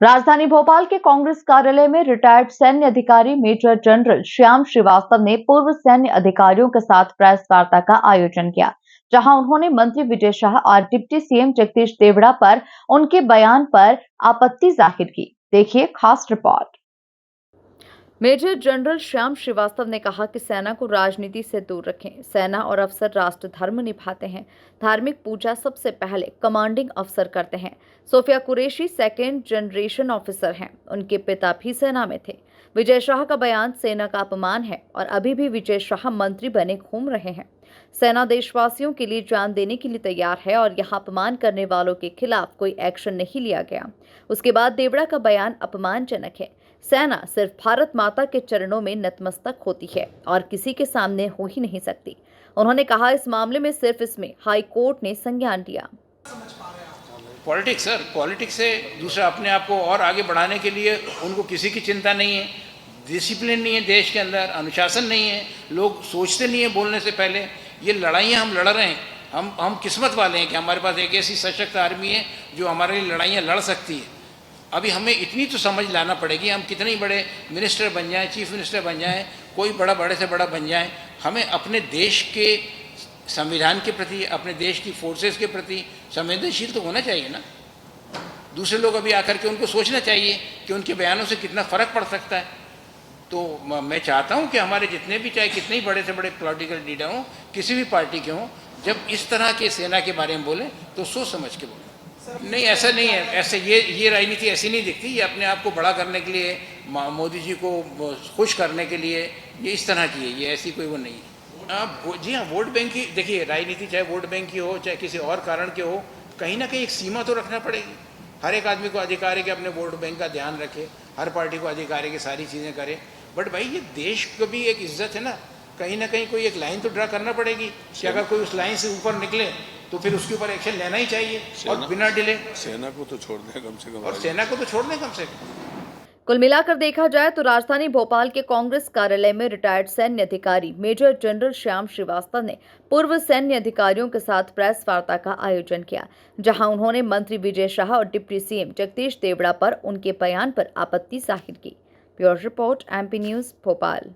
राजधानी भोपाल के कांग्रेस कार्यालय में रिटायर्ड सैन्य अधिकारी मेजर जनरल श्याम श्रीवास्तव ने पूर्व सैन्य अधिकारियों के साथ प्रेस वार्ता का आयोजन किया, जहां उन्होंने मंत्री विजय शाह और डिप्टी सीएम जगदीश देवड़ा पर उनके बयान पर आपत्ति जाहिर की। देखिए खास रिपोर्ट। मेजर जनरल श्याम श्रीवास्तव ने कहा कि सेना को राजनीति से दूर रखें। सेना और अफसर राष्ट्र धर्म निभाते हैं। धार्मिक पूजा सबसे पहले कमांडिंग अफसर करते हैं। Sofiya Qureshi second generation officer हैं। उनके पिता भी सेना में थे। विजय शाह का बयान सेना का अपमान है और अभी भी विजय शाह मंत्री बने घूम रहे हैं। सेना देशवासियों के लिए जान देने के लिए तैयार है और यहाँ अपमान करने वालों के खिलाफ कोई एक्शन नहीं लिया गया। उसके बाद देवड़ा का बयान अपमानजनक है। सेना सिर्फ भारत माता के चरणों में नतमस्तक होती है और किसी के सामने हो ही नहीं सकती। उन्होंने कहा इस मामले में सिर्फ इसमें हाई कोर्ट ने संज्ञान लिया। पॉलिटिक्स सर, पॉलिटिक्स से दूसरा अपने आप को और आगे बढ़ाने के लिए उनको किसी की चिंता नहीं है। डिसिप्लिन नहीं है देश के अंदर, अनुशासन नहीं है, लोग सोचते नहीं है बोलने से पहले। ये लड़ाइयाँ हम लड़ रहे हैं, हम किस्मत वाले हैं कि हमारे पास एक ऐसी सशक्त आर्मी है जो हमारे लिए लड़ाइयाँ लड़ सकती है। अभी हमें इतनी तो समझ लाना पड़ेगी, हम कितने ही बड़े मिनिस्टर बन जाएं, चीफ मिनिस्टर बन जाएं, कोई बड़े से बड़ा बन जाएं, हमें अपने देश के संविधान के प्रति, अपने देश की फोर्सेस के प्रति संवेदनशील तो होना चाहिए ना। दूसरे लोग अभी आकर के उनको सोचना चाहिए कि उनके बयानों से कितना फ़र्क पड़ सकता है। तो मैं चाहता हूं कि हमारे जितने भी, चाहे कितने ही बड़े से बड़े पॉलिटिकल लीडर हों, किसी भी पार्टी के हों, जब इस तरह के सेना के बारे में बोलें तो सोच समझ के बोलें। नहीं, ऐसा नहीं है। ऐसे ये राजनीति ऐसी नहीं दिखती। ये अपने आप को बड़ा करने के लिए, मोदी जी को खुश करने के लिए ये इस तरह की है। ये ऐसी कोई वो नहीं है। जी हाँ, वोट बैंक की, देखिए राजनीति चाहे वोट बैंक की हो, चाहे किसी और कारण के हो, कहीं ना कहीं एक सीमा तो रखना पड़ेगी। हर एक आदमी को अधिकार है कि अपने वोट बैंक का ध्यान रखे, हर पार्टी को अधिकार है कि सारी चीज़ें करे। बट भाई, ये देश को भी एक इज्जत है ना, कहीं ना कहीं कोई एक लाइन तो ड्रा करना पड़ेगी कि अगर कोई उस लाइन से ऊपर निकले तो फिर उसके ऊपर एक्शन लेना ही चाहिए और बिना डिले। सेना को तो छोड़ दें कम से कम, और सेना को तो छोड़ दें कम से कम। कुल मिलाकर देखा जाए तो राजधानी भोपाल के कांग्रेस कार्यालय में रिटायर्ड सैन्य अधिकारी मेजर जनरल श्याम श्रीवास्तव ने पूर्व सैन्य अधिकारियों के साथ प्रेस वार्ता का आयोजन किया, जहां उन्होंने मंत्री विजय शाह और डिप्टी सीएम जगदीश देवड़ा पर उनके बयान पर आपत्ति जाहिर की। Bureau report, MP news, Bhopal.